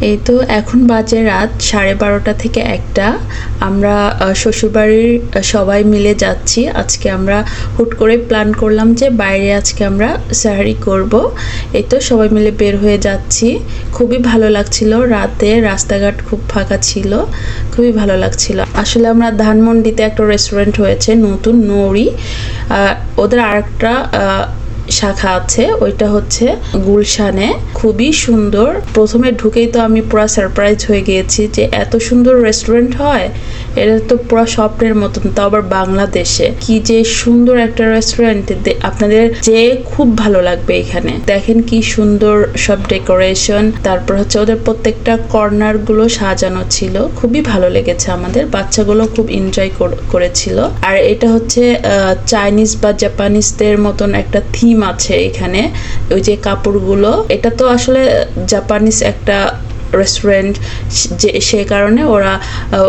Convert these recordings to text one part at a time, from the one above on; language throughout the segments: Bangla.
এই তো এখন বাজে রাত 12:30 থেকে 1টা। আমরা শ্বশুরবাড়ির সবাই মিলে যাচ্ছি। আজকে আমরা হুট করে প্ল্যান করলাম যে বাইরে আজকে আমরা সাহারি করব। এই তো সবাই মিলে বের হয়ে যাচ্ছি। খুবই ভালো লাগছিল, রাতে রাস্তাঘাট খুব ফাঁকা ছিল, খুবই ভালো লাগছিল। আসলে আমরা ধানমন্ডিতে একটা রেস্টুরেন্ট হয়েছে নতুন, নৌরি। ওদের আরেকটা শাখা আছে, ওইটা হচ্ছে গুলশানে। খুবই সুন্দর। প্রথমে ঢুকেই তো আমি পুরো সারপ্রাইজ হয়ে গিয়েছি যে এত সুন্দর রেস্টুরেন্ট হয়। এটা তো পুরো স্বপ্নের মতন, তাও আবার বাংলাদেশে। কি যে সুন্দর একটা রেস্টুরেন্ট, আপনাদের যে খুব ভালো লাগবে। এখানে দেখেন কি সুন্দর সব ডেকোরেশন, তারপর হচ্ছে ওদের প্রত্যেকটা কর্নার গুলো সাজানো ছিল। খুবই ভালো লেগেছে আমাদের, বাচ্চাগুলো খুব এনজয় করেছিল। আর এটা হচ্ছে চাইনিজ বা জাপানিজদের মতন একটা থিম আছে এখানে। ওই যে কাপড়গুলো, এটা তো আসলে জাপানিজ একটা রেস্টুরেন্ট, যে সে কারণে ওরা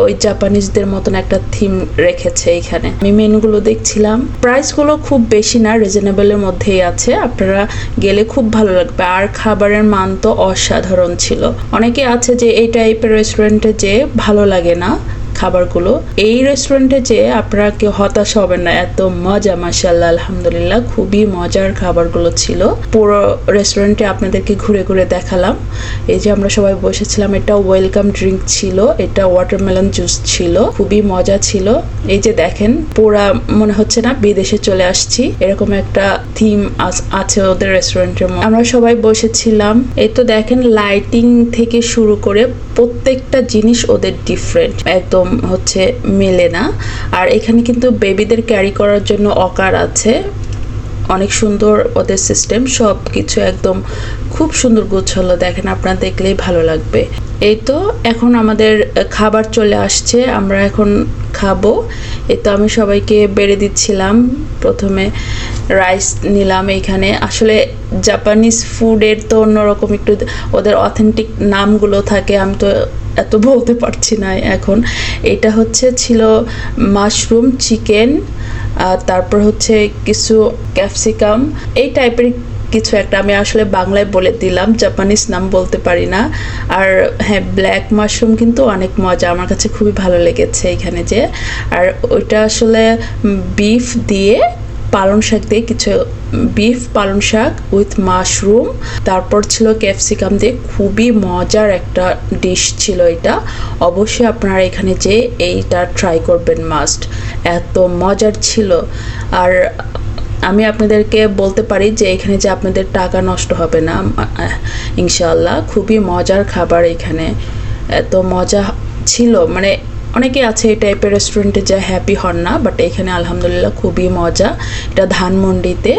ওই জাপানিজদের মতন একটা থিম রেখেছে এখানে। আমি মেনুগুলো দেখছিলাম, প্রাইসগুলো খুব বেশি না, রিজনেবলের মধ্যেই আছে। আপনারা গেলে খুব ভালো লাগবে। আর খাবারের মান তো অসাধারণ ছিল। অনেকে আছে যে এই টাইপের রেস্টুরেন্টে যে ভালো লাগে না খাবারগুলো, এই রেস্টুরেন্টে যে আপনারা কেউ হতাশ হবেন না, এত মজা। মাশাআল্লাহ, আলহামদুলিল্লাহ, খুবই মজার খাবারগুলো ছিল। পুরো রেস্টুরেন্টে আপনাদেরকে ঘুরে ঘুরে দেখালাম। এই যে আমরা সবাই বসেছিলাম, এটা ওয়েলকাম ড্রিঙ্ক ছিল, এটা ওয়াটারমেলন জুস ছিল, খুবই মজা ছিল। এই যে দেখেন, পুরা মনে হচ্ছে না বিদেশে চলে আসছি, এরকম একটা থিম আছে ওদের রেস্টুরেন্টের মধ্যে। আমরা সবাই বসেছিলাম। এই তো দেখেন, লাইটিং থেকে শুরু করে প্রত্যেকটা জিনিস ওদের ডিফারেন্ট, একদম হচ্ছে মেলে না। আর এখানে কিন্তু বেবিদের ক্যারি করার জন্য অকার আছে। অনেক সুন্দর ওদের সিস্টেম, সব কিছু একদম খুব সুন্দর গোছালো। দেখেন, আপনারা দেখলেই ভালো লাগবে। এই তো এখন আমাদের খাবার চলে আসছে, আমরা এখন খাবো। এই তো আমি সবাইকে বেড়ে দিচ্ছিলাম। প্রথমে রাইস নিলাম। এখানে আসলে জাপানিজ ফুডের তো অন্যরকম একটু ওদের অথেন্টিক নামগুলো থাকে, আমি তো এত বলতে পারছি না এখন। এটা হচ্ছে ছিল মাশরুম চিকেন, তারপর হচ্ছে কিছু ক্যাপসিকাম, এই টাইপের কিছু একটা। আমি আসলে বাংলায় বলে দিলাম, জাপানিজ নাম বলতে পারি না। আর হ্যাঁ, ব্ল্যাক মাশরুম কিন্তু অনেক মজা, আমার কাছে খুবই ভালো লেগেছে এখানে যে। আর ওইটা আসলে বিফ দিয়ে, পালং শাক দিয়ে, কিছু বিফ পালং শাক উইথ মাশরুম, তারপর ছিল ক্যাপসিকাম দিয়ে। খুবই মজার একটা ডিশ ছিল এটা। অবশ্যই আপনারা এখানে যে এইটা ট্রাই করবেন, মাস্ট। এত মজার ছিল। আর আমি আপনাদেরকে বলতে পারি যে এখানে যে আপনাদের টাকা নষ্ট হবে না ইনশাআল্লাহ। খুবই মজার খাবার এখানে, এত মজা ছিল। মানে অনেকে আছে এই টাইপের রেস্টুরেন্টে যা হ্যাপি হন না, বাট এখানে আলহামদুলিল্লাহ খুবই মজা। এটা ধানমন্ডিতে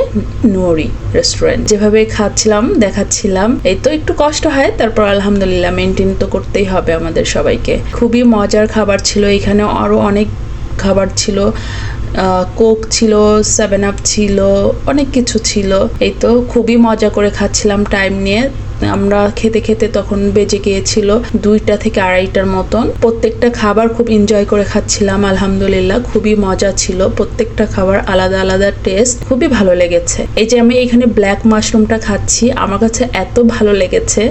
নৌরি রেস্টুরেন্ট। যেভাবে খাচ্ছিলাম দেখাচ্ছিলাম, এই তো একটু কষ্ট হয়, তারপর আলহামদুলিল্লাহ মেনটেন তো করতেই হবে আমাদের সবাইকে। খুবই মজার খাবার ছিল এখানে। আরো অনেক খাবার ছিল, কোক ছিল, 7 আপ ছিল, অনেক কিছু ছিল। এই তো খুবই মজা করে খাচ্ছিলাম টাইম নিয়ে। আমরা খেতে খেতে তখন বেজে গিয়েছিল 2টা থেকে 2:30টার মতন। প্রত্যেকটা খাবার খুব এনজয় করে খাচ্ছিলাম, আলহামদুলিল্লাহ খুবই মজা ছিল। প্রত্যেকটা খাবার আলাদা আলাদা টেস্ট, খুবই ভালো লেগেছে। এই যে আমি এখানে ব্ল্যাক মাশরুমটা খাচ্ছি, আমার কাছে এত ভালো লেগেছে।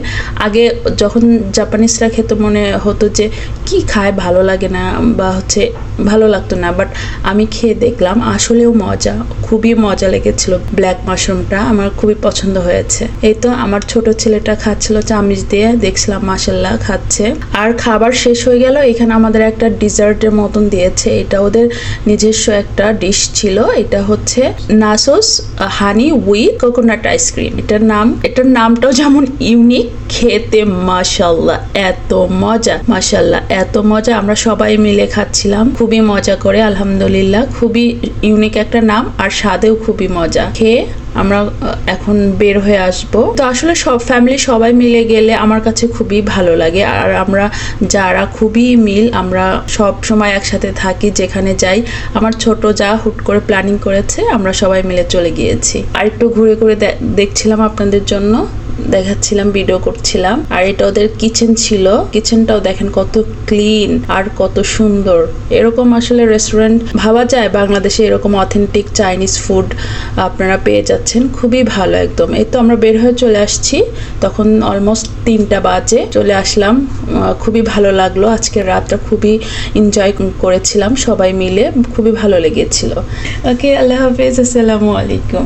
আগে যখন জাপানিজরা খেতে মনে হতো যে কি খায়, ভালো লাগে না বা হচ্ছে ভালো লাগতো না, বাট আমি খেয়ে দেখলাম আসলেও মজা, খুবই মজা লেগেছিল। ব্ল্যাক মাশরুমটা আমার খুবই পছন্দ হয়েছে। এই তো আমার ছোট ছেলেটা খাচ্ছিল চামচ দিয়ে, দেখছিলাম মাশাআল্লাহ খাচ্ছে। আর খাবার শেষ হয়ে গেল। এখানে আমাদের একটা ডিজার্টের মতন দিয়েছে, এটা ওদের নিজস্ব একটা ডিশ ছিল। এটা হচ্ছে নাসোস হানি উইথ কোকোনাট আইসক্রিম। এটার নামটাও যেমন ইউনিক, খেতে মাশাআল্লাহ এত মজা, মাশাআল্লাহ এত মজা। আমরা সবাই মিলে খাচ্ছিলাম খুবই মজা করে, আলহামদুলিল্লাহ। খুবই ইউনিক একটা নাম, আর স্বাদেও খুবই মজা। খেয়ে আমরা এখন বের হয়ে আসব। তো আসলে সব ফ্যামিলি সবাই মিলে গেলে আমার কাছে খুবই ভালো লাগে। আর আমরা যারা খুবই মিল, আমরা সব সময় একসাথে থাকি, যেখানে যাই। আমার ছোট যা হুট করে প্ল্যানিং করেছে, আমরা সবাই মিলে চলে গিয়েছি। আর একটু ঘুরে ঘুরে দেখছিলাম, আপনাদের জন্য দেখাচ্ছিলাম, ভিডিও করছিলাম। আর এটা ওদের কিচেন ছিল, কিচেনটাও দেখেন কত ক্লিন আর কত সুন্দর। এরকম আসলে রেস্টুরেন্ট ভাবা যায় বাংলাদেশে, এরকম অথেন্টিক চাইনিজ ফুড আপনারা পেয়ে যাচ্ছেন। পাচ্ছেন, খুবই ভালো একদম। এই তো আমরা বের হয়ে চলে আসছি, তখন অলমোস্ট 3টা বাজে চলে আসলাম। খুবই ভালো লাগলো, আজকের রাতটা খুবই এনজয় করেছিলাম সবাই মিলে, খুবই ভালো লেগেছিল। ওকে, আল্লাহ হাফেজ, আসসালামু আলাইকুম।